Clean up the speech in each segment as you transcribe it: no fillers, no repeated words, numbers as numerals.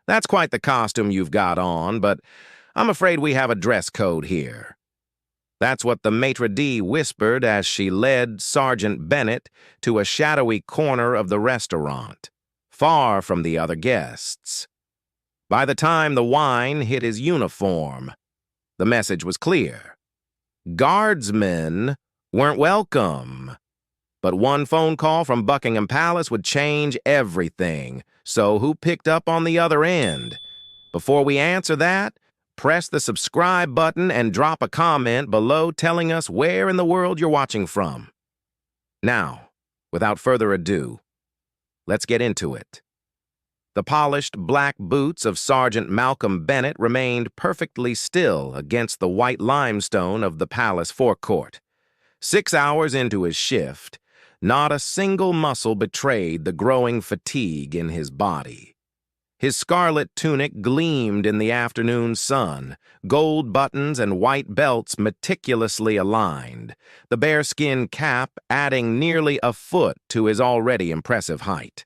That's quite the costume you've got on, but I'm afraid we have a dress code here." That's what the maitre d' whispered as she led Sergeant Bennett to a shadowy corner of the restaurant, far from the other guests. By the time the wine hit his uniform, the message was clear. Guardsmen weren't welcome. But one phone call from Buckingham Palace would change everything. So who picked up on the other end? Before we answer that, press the subscribe button and drop a comment below telling us where in the world you're watching from. Now, without further ado, let's get into it. The polished black boots of Sergeant Malcolm Bennett remained perfectly still against the white limestone of the palace forecourt. 6 hours into his shift, not a single muscle betrayed the growing fatigue in his body. His scarlet tunic gleamed in the afternoon sun, gold buttons and white belts meticulously aligned, the bearskin cap adding nearly a foot to his already impressive height.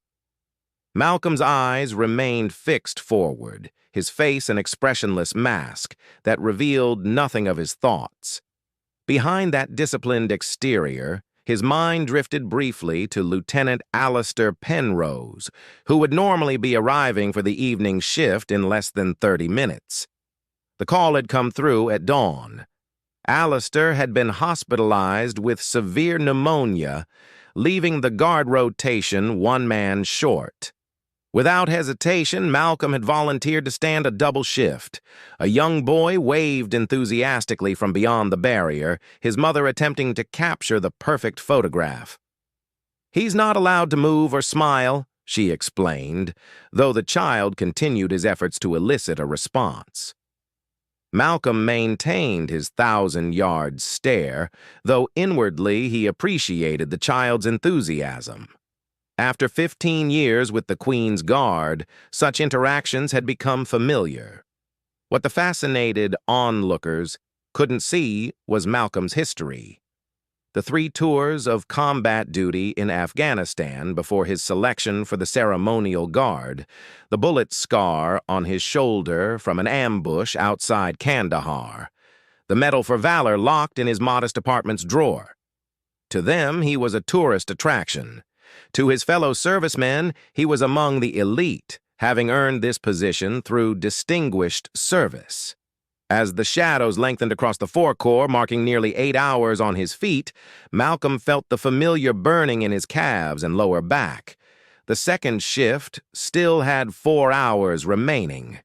Malcolm's eyes remained fixed forward, his face an expressionless mask that revealed nothing of his thoughts. Behind that disciplined exterior, his mind drifted briefly to Lieutenant Penrose, who would normally be arriving for the evening shift in less than 30 minutes. The call had come through at dawn. Alistair had been hospitalized with severe pneumonia, leaving the guard rotation one man short. Without hesitation, Malcolm had volunteered to stand a double shift. A young boy waved enthusiastically from beyond the barrier, his mother attempting to capture the perfect photograph. "He's not allowed to move or smile," she explained, though the child continued his efforts to elicit a response. Malcolm maintained his 1,000-yard stare, though inwardly he appreciated the child's enthusiasm. After 15 years with the Queen's Guard, such interactions had become familiar. What the fascinated onlookers couldn't see was Malcolm's history. The 3 tours of combat duty in Afghanistan before his selection for the ceremonial guard, the bullet scar on his shoulder from an ambush outside Kandahar, the Medal for Valor locked in his modest apartment's drawer. To them, he was a tourist attraction. To his fellow servicemen, he was among the elite, having earned this position through distinguished service. As the shadows lengthened across the forecourt, marking nearly 8 hours on his feet, Malcolm felt the familiar burning in his calves and lower back. The second shift still had 4 hours remaining.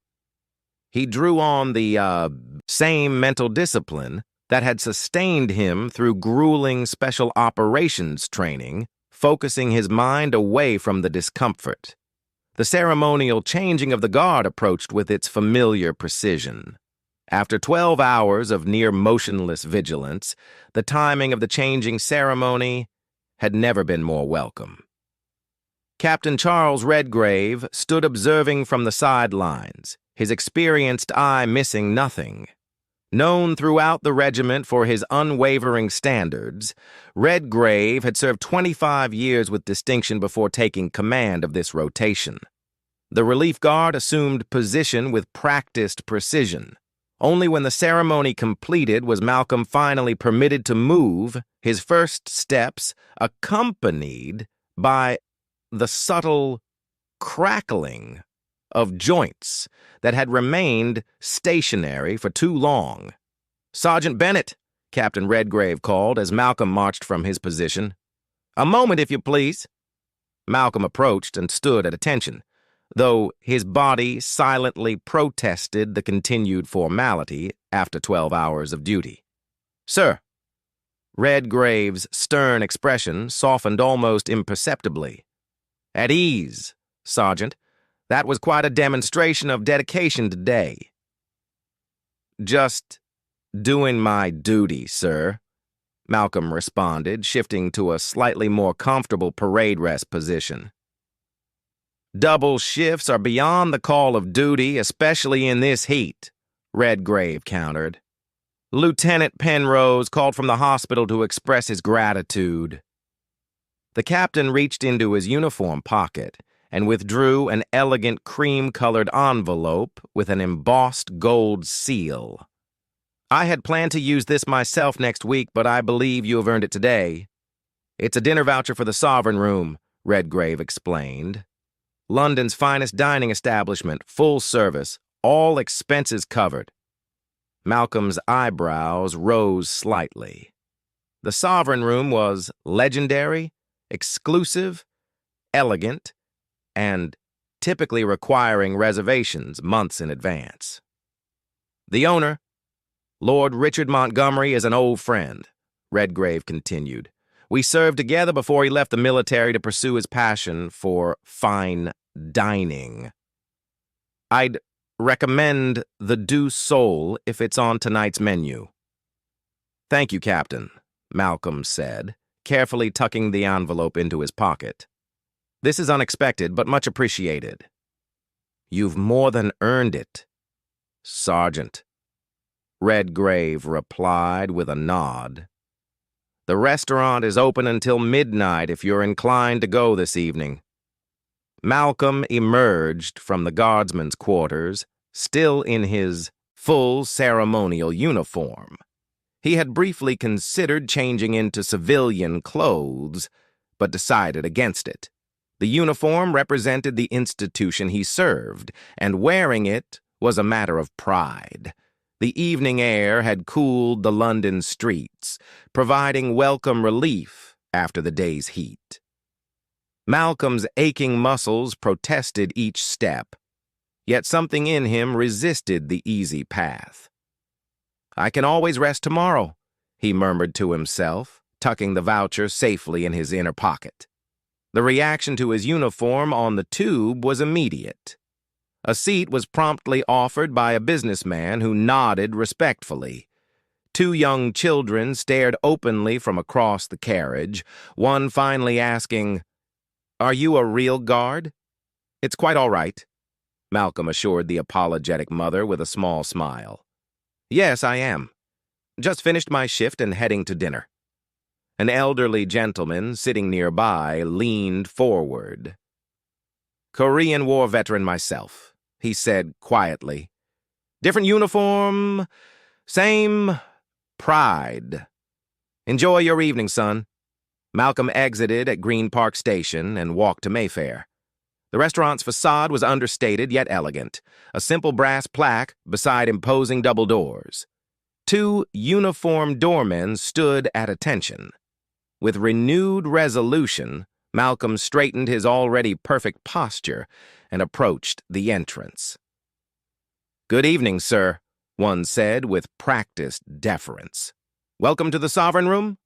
He drew on the same mental discipline that had sustained him through grueling special operations training, focusing his mind away from the discomfort. The ceremonial changing of the guard approached with its familiar precision. After 12 hours of near motionless vigilance, the timing of the changing ceremony had never been more welcome. Captain Charles Redgrave stood observing from the sidelines, his experienced eye missing nothing. Known throughout the regiment for his unwavering standards, Redgrave had served 25 years with distinction before taking command of this rotation. The relief guard assumed position with practiced precision. Only when the ceremony completed was Malcolm finally permitted to move, his first steps accompanied by the subtle crackling of joints that had remained stationary for too long. "Sergeant Bennett," Captain Redgrave called as Malcolm marched from his position. "A moment, if you please." Malcolm approached and stood at attention, though his body silently protested the continued formality after 12 hours of duty. "Sir." Redgrave's stern expression softened almost imperceptibly. "At ease, Sergeant. That was quite a demonstration of dedication today." "Just doing my duty, sir," Malcolm responded, shifting to a slightly more comfortable parade rest position. "Double shifts are beyond the call of duty, especially in this heat," Redgrave countered. "Lieutenant Penrose called from the hospital to express his gratitude." The captain reached into his uniform pocket and withdrew an elegant cream-colored envelope with an embossed gold seal. "I had planned to use this myself next week, but I believe you have earned it today." "It's a dinner voucher for the Sovereign Room," Redgrave explained. "London's finest dining establishment, full service, all expenses covered." Malcolm's eyebrows rose slightly. The Sovereign Room was legendary, exclusive, elegant, and typically requiring reservations months in advance. "The owner, Lord Richard Montgomery, is an old friend," Redgrave continued. "We served together before he left the military to pursue his passion for fine dining. I'd recommend the Du Sol if it's on tonight's menu." "Thank you, Captain," Malcolm said, carefully tucking the envelope into his pocket. "This is unexpected, but much appreciated." "You've more than earned it, Sergeant," Redgrave replied with a nod. "The restaurant is open until midnight if you're inclined to go this evening." Malcolm emerged from the Guardsman's quarters, still in his full ceremonial uniform. He had briefly considered changing into civilian clothes, but decided against it. The uniform represented the institution he served, and wearing it was a matter of pride. The evening air had cooled the London streets, providing welcome relief after the day's heat. Malcolm's aching muscles protested each step, yet something in him resisted the easy path. "I can always rest tomorrow," he murmured to himself, tucking the voucher safely in his inner pocket. The reaction to his uniform on the tube was immediate. A seat was promptly offered by a businessman who nodded respectfully. Two young children stared openly from across the carriage, one finally asking, "Are you a real guard?" "It's quite all right," Malcolm assured the apologetic mother with a small smile. "Yes, I am. Just finished my shift and heading to dinner." An elderly gentleman sitting nearby leaned forward. "Korean War veteran myself," he said quietly. "Different uniform, same pride. Enjoy your evening, son." Malcolm exited at Green Park Station and walked to Mayfair. The restaurant's facade was understated yet elegant, a simple brass plaque beside imposing double doors. Two uniformed doormen stood at attention. With renewed resolution, Malcolm straightened his already perfect posture and approached the entrance. "Good evening, sir," one said with practiced deference. "Welcome to the Sovereign Room?"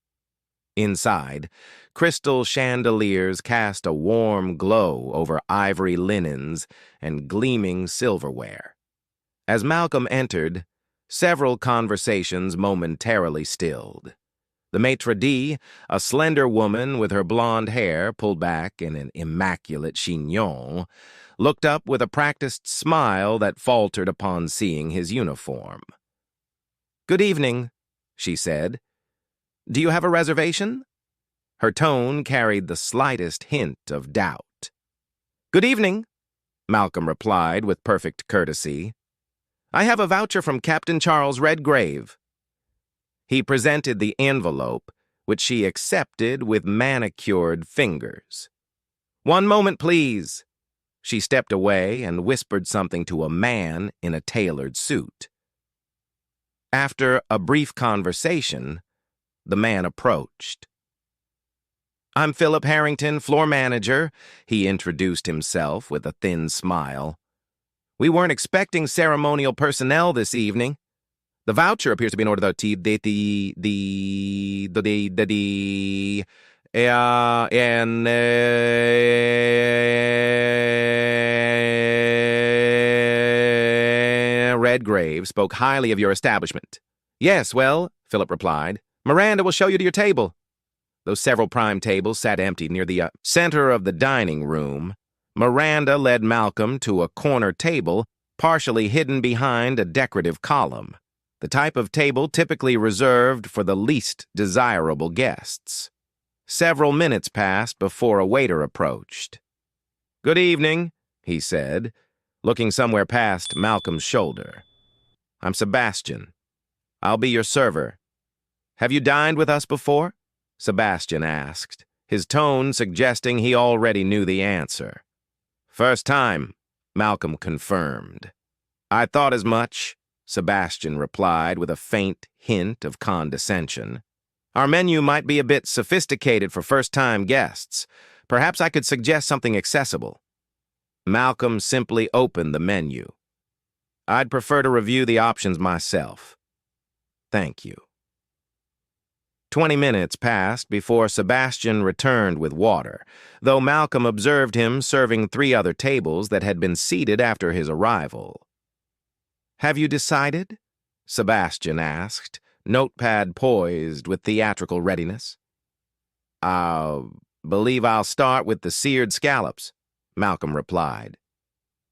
Inside, crystal chandeliers cast a warm glow over ivory linens and gleaming silverware. As Malcolm entered, several conversations momentarily stilled. The maitre d', a slender woman with her blonde hair pulled back in an immaculate chignon, looked up with a practiced smile that faltered upon seeing his uniform. "Good evening," she said. "Do you have a reservation?" Her tone carried the slightest hint of doubt. "Good evening," Malcolm replied with perfect courtesy. "I have a voucher from Captain Charles Redgrave." He presented the envelope, which she accepted with manicured fingers. "One moment, please." She stepped away and whispered something to a man in a tailored suit. After a brief conversation, the man approached. "I'm Philip Harrington, floor manager," he introduced himself with a thin smile. "We weren't expecting ceremonial personnel this evening. The voucher appears to be in order Redgrave spoke highly of your establishment. "Yes, well," Philip replied, "Miranda will show you to your table." Though several prime tables sat empty near the center of the dining room, Miranda led Malcolm to a corner table partially hidden behind a decorative column, the type of table typically reserved for the least desirable guests. Several minutes passed before a waiter approached. "Good evening," he said, looking somewhere past Malcolm's shoulder. "I'm Sebastian. I'll be your server." "Have you dined with us before?" Sebastian asked, his tone suggesting he already knew the answer. "First time," Malcolm confirmed. "I thought as much," Sebastian replied with a faint hint of condescension. "Our menu might be a bit sophisticated for first-time guests. Perhaps I could suggest something accessible." Malcolm simply opened the menu. "I'd prefer to review the options myself. Thank you." 20 minutes passed before Sebastian returned with water, though Malcolm observed him serving 3 other tables that had been seated after his arrival. "Have you decided?" Sebastian asked, notepad poised with theatrical readiness. "I believe I'll start with the seared scallops," Malcolm replied.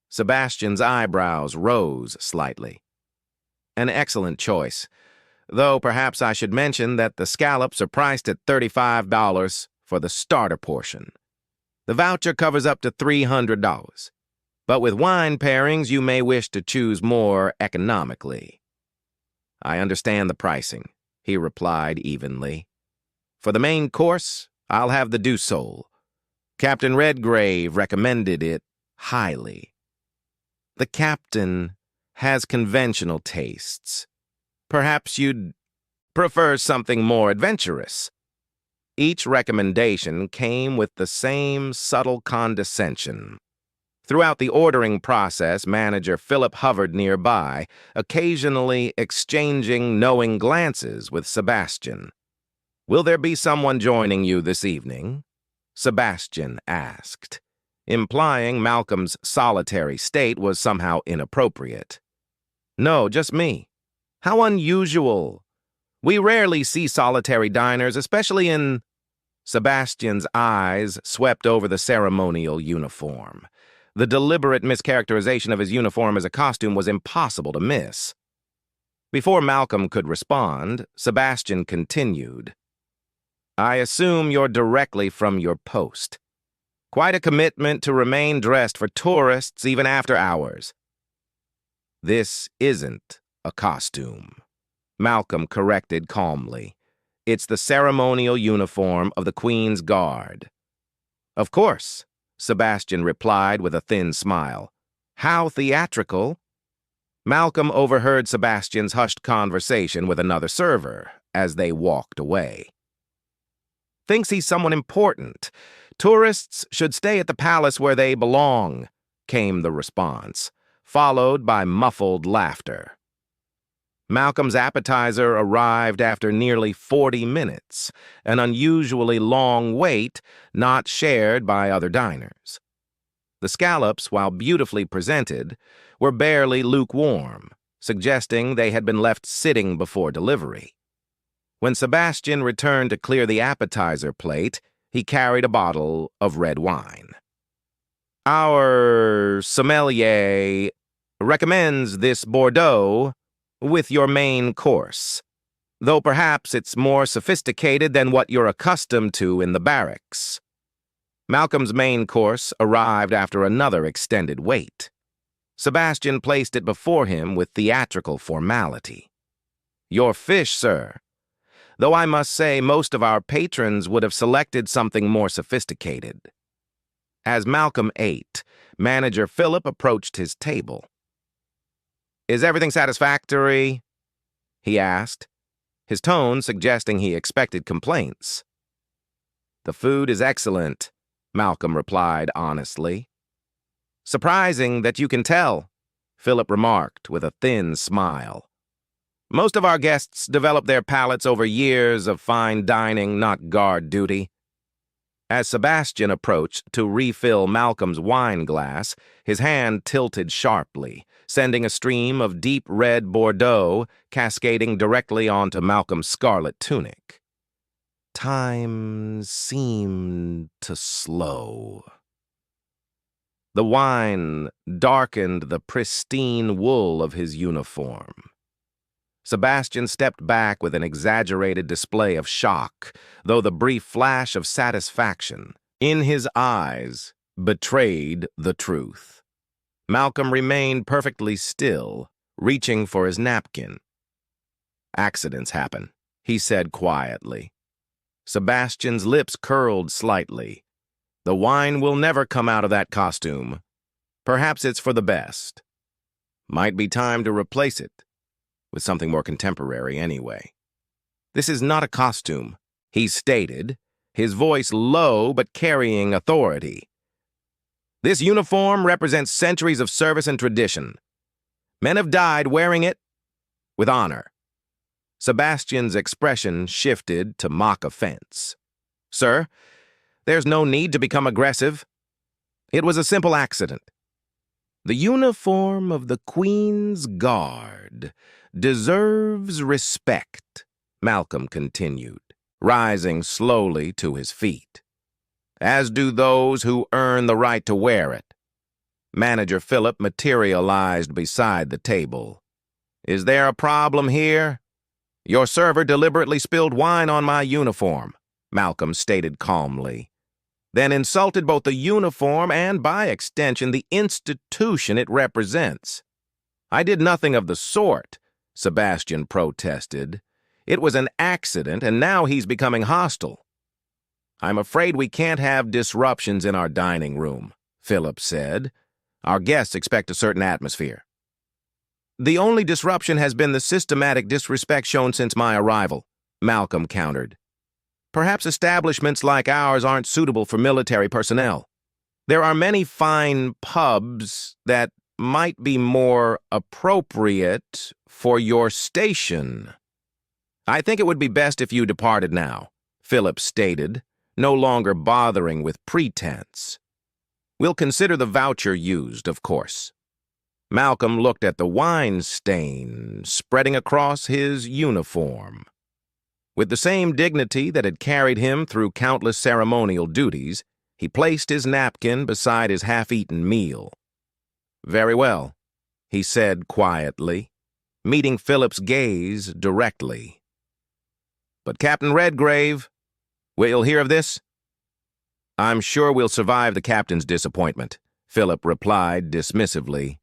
Sebastian's eyebrows rose slightly. "An excellent choice. Though perhaps I should mention that the scallops are priced at $35 for the starter portion. The voucher covers up to $300. But with wine pairings, you may wish to choose more economically." "I understand the pricing," he replied evenly. "For the main course, I'll have the Dusole. Captain Redgrave recommended it highly." "The captain has conventional tastes. Perhaps you'd prefer something more adventurous." Each recommendation came with the same subtle condescension. Throughout the ordering process, Manager Philip hovered nearby, occasionally exchanging knowing glances with Sebastian. "Will there be someone joining you this evening?" Sebastian asked, implying Malcolm's solitary state was somehow inappropriate. "No, just me." "How unusual. We rarely see solitary diners, especially in—" Sebastian's eyes swept over the ceremonial uniform. The deliberate mischaracterization of his uniform as a costume was impossible to miss. Before Malcolm could respond, Sebastian continued. "I assume you're directly from your post. Quite a commitment to remain dressed for tourists even after hours." "This isn't a costume," Malcolm corrected calmly. "It's the ceremonial uniform of the Queen's Guard." "Of course," Sebastian replied with a thin smile. "How theatrical." Malcolm overheard Sebastian's hushed conversation with another server as they walked away. "Thinks he's someone important. Tourists should stay at the palace where they belong," came the response, followed by muffled laughter. Malcolm's appetizer arrived after nearly 40 minutes, an unusually long wait not shared by other diners. The scallops, while beautifully presented, were barely lukewarm, suggesting they had been left sitting before delivery. When Sebastian returned to clear the appetizer plate, he carried a bottle of red wine. "Our sommelier recommends this Bordeaux with your main course, though perhaps it's more sophisticated than what you're accustomed to in the barracks." Malcolm's main course arrived after another extended wait. Sebastian placed it before him with theatrical formality. "Your fish, sir. Though I must say most of our patrons would have selected something more sophisticated." As Malcolm ate, Manager Philip approached his table. "Is everything satisfactory?" he asked, his tone suggesting he expected complaints. "The food is excellent," Malcolm replied honestly. "Surprising that you can tell," Philip remarked with a thin smile. "Most of our guests develop their palates over years of fine dining, not guard duty." As Sebastian approached to refill Malcolm's wine glass, his hand tilted sharply, sending a stream of deep red Bordeaux cascading directly onto Malcolm's scarlet tunic. Time seemed to slow. The wine darkened the pristine wool of his uniform. Sebastian stepped back with an exaggerated display of shock, though the brief flash of satisfaction in his eyes betrayed the truth. Malcolm remained perfectly still, reaching for his napkin. "Accidents happen," he said quietly. Sebastian's lips curled slightly. "The wine will never come out of that costume. Perhaps it's for the best. Might be time to replace it with something more contemporary anyway." "This is not a costume," he stated, his voice low but carrying authority. "This uniform represents centuries of service and tradition. Men have died wearing it with honor." Sebastian's expression shifted to mock offense. "Sir, there's no need to become aggressive. It was a simple accident. The uniform of the Queen's Guard deserves respect," Malcolm continued, rising slowly to his feet. "As do those who earn the right to wear it." Manager Philip materialized beside the table. "Is there a problem here?" "Your server deliberately spilled wine on my uniform," Malcolm stated calmly, "then insulted both the uniform and, by extension, the institution it represents." "I did nothing of the sort," Sebastian protested. "It was an accident, and now he's becoming hostile." "I'm afraid we can't have disruptions in our dining room," Philip said. "Our guests expect a certain atmosphere." "The only disruption has been the systematic disrespect shown since my arrival," Malcolm countered. "Perhaps establishments like ours aren't suitable for military personnel. There are many fine pubs that might be more appropriate for your station." "I think it would be best if you departed now," Philip stated, no longer bothering with pretense. "We'll consider the voucher used, of course." Malcolm looked at the wine stain spreading across his uniform. With the same dignity that had carried him through countless ceremonial duties, he placed his napkin beside his half-eaten meal. "Very well," he said quietly, meeting Philip's gaze directly. "But Captain Redgrave, will you hear of this?" "I'm sure we'll survive the captain's disappointment," Philip replied dismissively.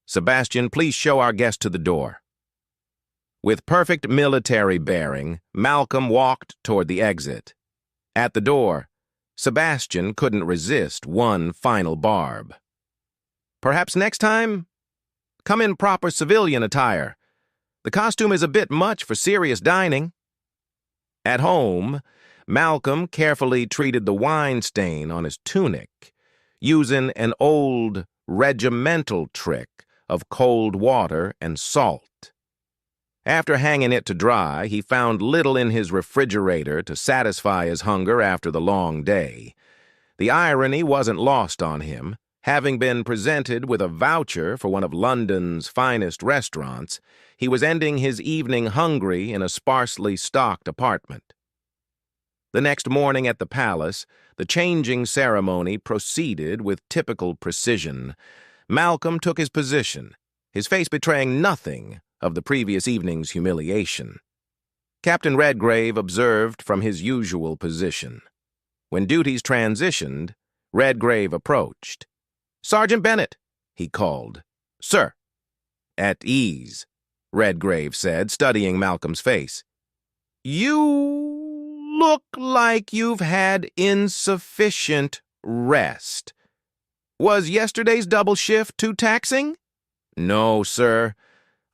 "Sebastian, please show our guest to the door." With perfect military bearing, Malcolm walked toward the exit. At the door, Sebastian couldn't resist one final barb. "Perhaps next time, come in proper civilian attire. The costume is a bit much for serious dining." At home, Malcolm carefully treated the wine stain on his tunic, using an old regimental trick of cold water and salt. After hanging it to dry, he found little in his refrigerator to satisfy his hunger after the long day. The irony wasn't lost on him. Having been presented with a voucher for one of London's finest restaurants, he was ending his evening hungry in a sparsely stocked apartment. The next morning at the palace, the changing ceremony proceeded with typical precision. Malcolm took his position, his face betraying nothing of the previous evening's humiliation. Captain Redgrave observed from his usual position. When duties transitioned, Redgrave approached. "Sergeant Bennett," he called. "Sir." "At ease," Redgrave said, studying Malcolm's face. "You look like you've had insufficient rest. Was yesterday's double shift too taxing?" "No, sir.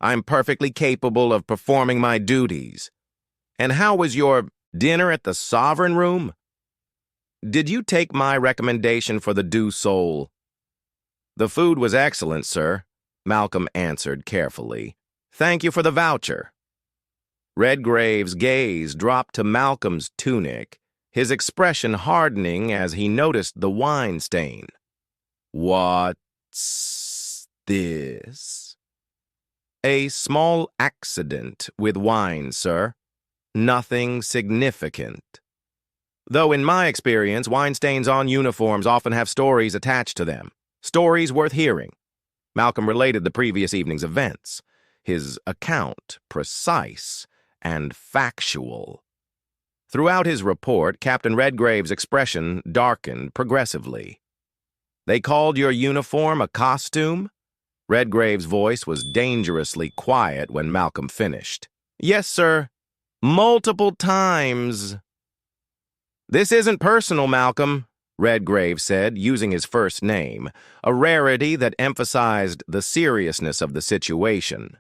I'm perfectly capable of performing my duties." "And how was your dinner at the Sovereign Room?" "Did you take my recommendation for the Dew Sole?" "The food was excellent, sir," Malcolm answered carefully. "Thank you for the voucher." Redgrave's gaze dropped to Malcolm's tunic, his expression hardening as he noticed the wine stain. "What's this?" "A small accident with wine, sir. Nothing significant. Though in my experience, wine stains on uniforms often have stories attached to them. Stories worth hearing." Malcolm related the previous evening's events, his account precise and factual. Throughout his report, Captain Redgrave's expression darkened progressively. They called your uniform a costume? Redgrave's voice was dangerously quiet when Malcolm finished. Yes, sir. Multiple times. This isn't personal, Malcolm, Redgrave said, using his first name, a rarity that emphasized the seriousness of the situation.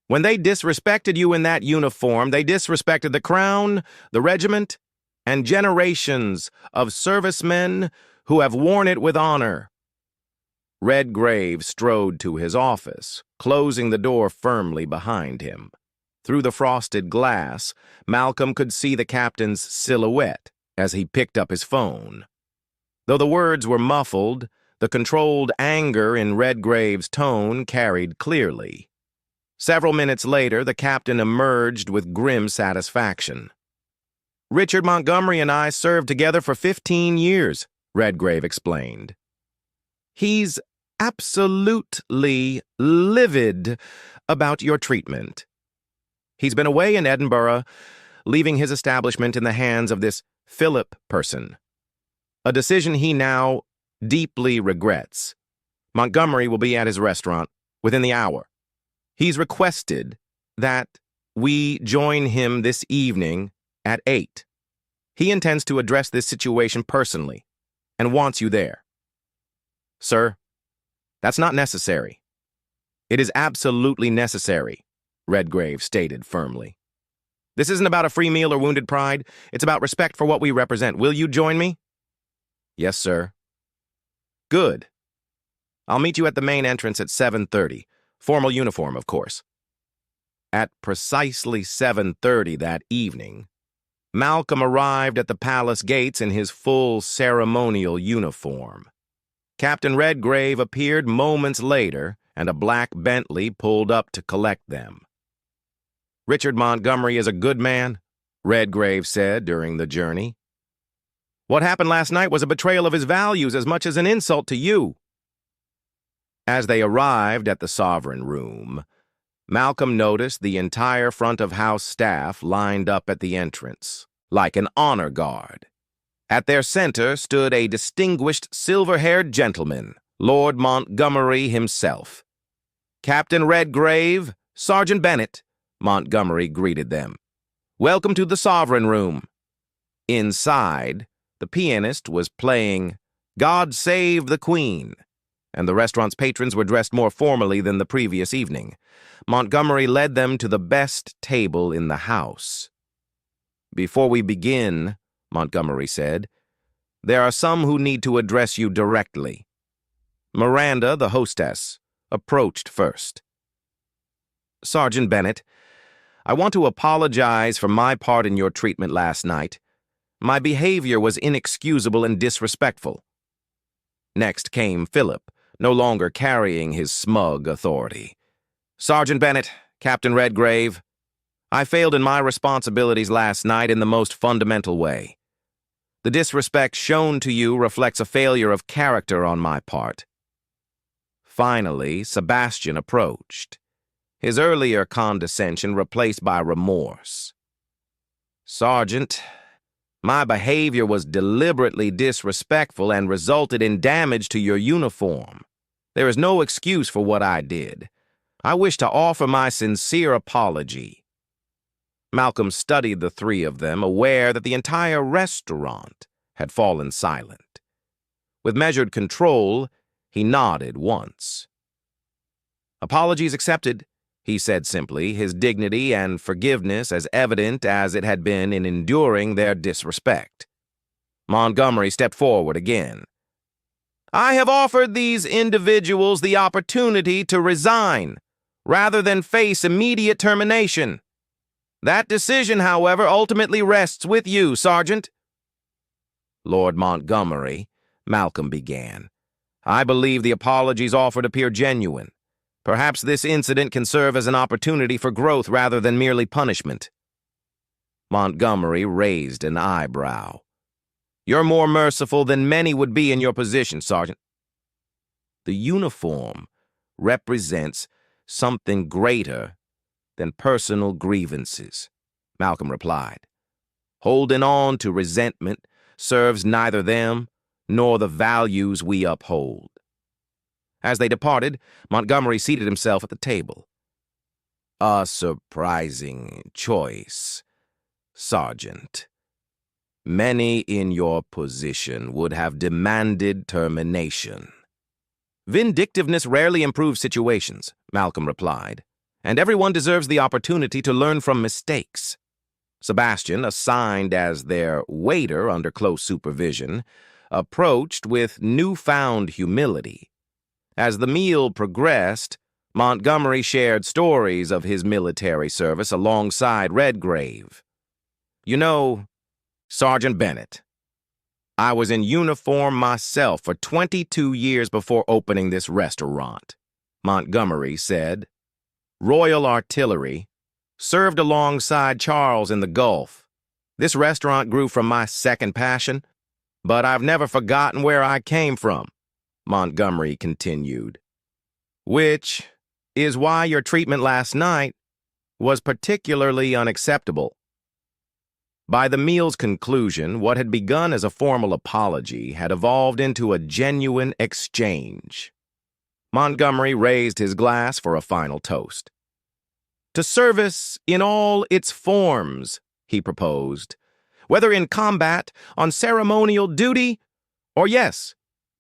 When they disrespected you in that uniform, they disrespected the crown, the regiment, and generations of servicemen who have worn it with honor. Redgrave strode to his office, closing the door firmly behind him. Through the frosted glass, Malcolm could see the captain's silhouette as he picked up his phone. Though the words were muffled, the controlled anger in Redgrave's tone carried clearly. Several minutes later, the captain emerged with grim satisfaction. "Richard Montgomery and I served together for 15 years, Redgrave explained. He's absolutely livid about your treatment. He's been away in Edinburgh, leaving his establishment in the hands of this Philip person. A decision he now deeply regrets. Montgomery will be at his restaurant within the hour. He's requested that we join him this evening at 8. He intends to address this situation personally and wants you there." "Sir, that's not necessary." "It is absolutely necessary," Redgrave stated firmly. "This isn't about a free meal or wounded pride. It's about respect for what we represent. Will you join me?" "Yes, sir." "Good. I'll meet you at the main entrance at 7:30. Formal uniform, of course." At precisely 7:30 that evening, Malcolm arrived at the palace gates in his full ceremonial uniform. Captain Redgrave appeared moments later, and a black Bentley pulled up to collect them. "Richard Montgomery is a good man," Redgrave said during the journey. "What happened last night was a betrayal of his values as much as an insult to you." As they arrived at the Sovereign Room, Malcolm noticed the entire front-of-house staff lined up at the entrance, like an honor guard. At their center stood a distinguished silver-haired gentleman, Lord Montgomery himself. "Captain Redgrave, Sergeant Bennett," Montgomery greeted them. "Welcome to the Sovereign Room." Inside, the pianist was playing "God Save the Queen," and the restaurant's patrons were dressed more formally than the previous evening. Montgomery led them to the best table in the house. "Before we begin," Montgomery said, "there are some who need to address you directly." Miranda, the hostess, approached first. "Sergeant Bennett, I want to apologize for my part in your treatment last night. My behavior was inexcusable and disrespectful." Next came Philip, no longer carrying his smug authority. "Sergeant Bennett, Captain Redgrave, I failed in my responsibilities last night in the most fundamental way. The disrespect shown to you reflects a failure of character on my part." Finally, Sebastian approached, his earlier condescension replaced by remorse. "Sergeant, my behavior was deliberately disrespectful and resulted in damage to your uniform. There is no excuse for what I did. I wish to offer my sincere apology." Malcolm studied the three of them, aware that the entire restaurant had fallen silent. With measured control, he nodded once. "Apologies accepted," he said simply, his dignity and forgiveness as evident as it had been in enduring their disrespect. Montgomery stepped forward again. "I have offered these individuals the opportunity to resign, rather than face immediate termination. That decision, however, ultimately rests with you, Sergeant." "Lord Montgomery," Malcolm began, "I believe the apologies offered appear genuine. Perhaps this incident can serve as an opportunity for growth rather than merely punishment." Montgomery raised an eyebrow. "You're more merciful than many would be in your position, Sergeant." "The uniform represents something greater than personal grievances," Malcolm replied. "Holding on to resentment serves neither them nor the values we uphold. As they departed, Montgomery seated himself at the table. A surprising choice, Sergeant. Many in your position would have demanded termination. Vindictiveness rarely improves situations, Malcolm replied, and everyone deserves the opportunity to learn from mistakes. Sebastian, assigned as their waiter under close supervision, approached with newfound humility. As the meal progressed, Montgomery shared stories of his military service alongside Redgrave. You know, Sergeant Bennett, I was in uniform myself for 22 years before opening this restaurant, Montgomery said. Royal Artillery, served alongside Charles in the Gulf. This restaurant grew from my second passion, but I've never forgotten where I came from, Montgomery continued. Which is why your treatment last night was particularly unacceptable. By the meal's conclusion, what had begun as a formal apology had evolved into a genuine exchange. Montgomery raised his glass for a final toast. To service in all its forms, he proposed, whether in combat, on ceremonial duty, or yes,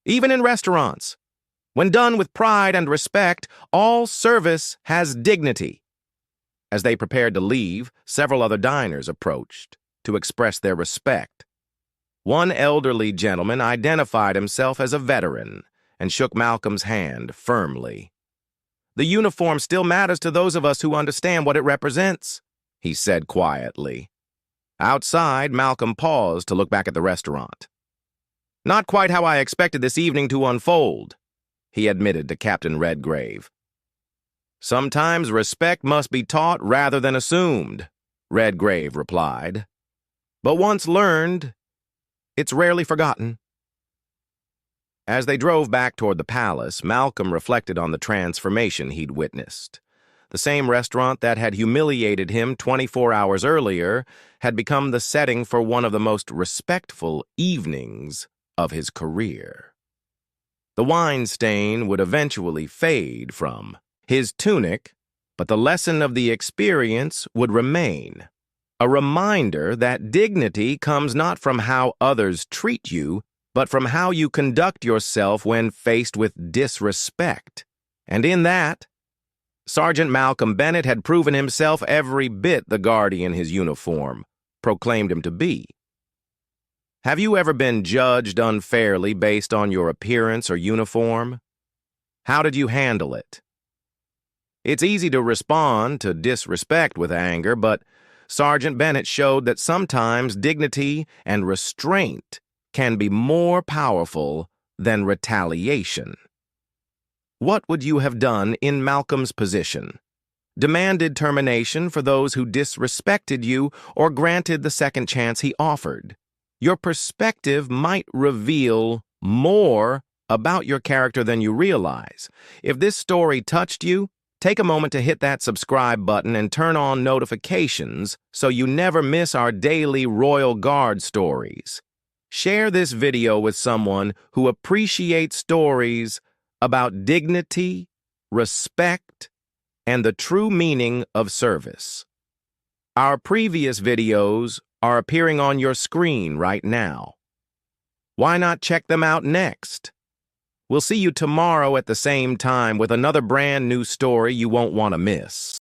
even in restaurants. When done with pride and respect, all service has dignity. As they prepared to leave, several other diners approached to express their respect. One elderly gentleman identified himself as a veteran and shook Malcolm's hand firmly. The uniform still matters to those of us who understand what it represents, he said quietly. Outside, Malcolm paused to look back at the restaurant. Not quite how I expected this evening to unfold, he admitted to Captain Redgrave. Sometimes respect must be taught rather than assumed, Redgrave replied. But once learned, it's rarely forgotten. As they drove back toward the palace, Malcolm reflected on the transformation he'd witnessed. The same restaurant that had humiliated him 24 hours earlier had become the setting for one of the most respectful evenings of his career. The wine stain would eventually fade from his tunic, but the lesson of the experience would remain. A reminder that dignity comes not from how others treat you, but from how you conduct yourself when faced with disrespect. And in that, Sergeant Malcolm Bennett had proven himself every bit the guardian his uniform proclaimed him to be. Have you ever been judged unfairly based on your appearance or uniform? How did you handle it? It's easy to respond to disrespect with anger, but Sergeant Bennett showed that sometimes dignity and restraint can be more powerful than retaliation. What would you have done in Malcolm's position? Demanded termination for those who disrespected you or granted the second chance he offered? Your perspective might reveal more about your character than you realize. If this story touched you, take a moment to hit that subscribe button and turn on notifications so you never miss our daily Royal Guard stories. Share this video with someone who appreciates stories about dignity, respect, and the true meaning of service. Our previous videos are appearing on your screen right now. Why not check them out next? We'll see you tomorrow at the same time with another brand new story you won't want to miss.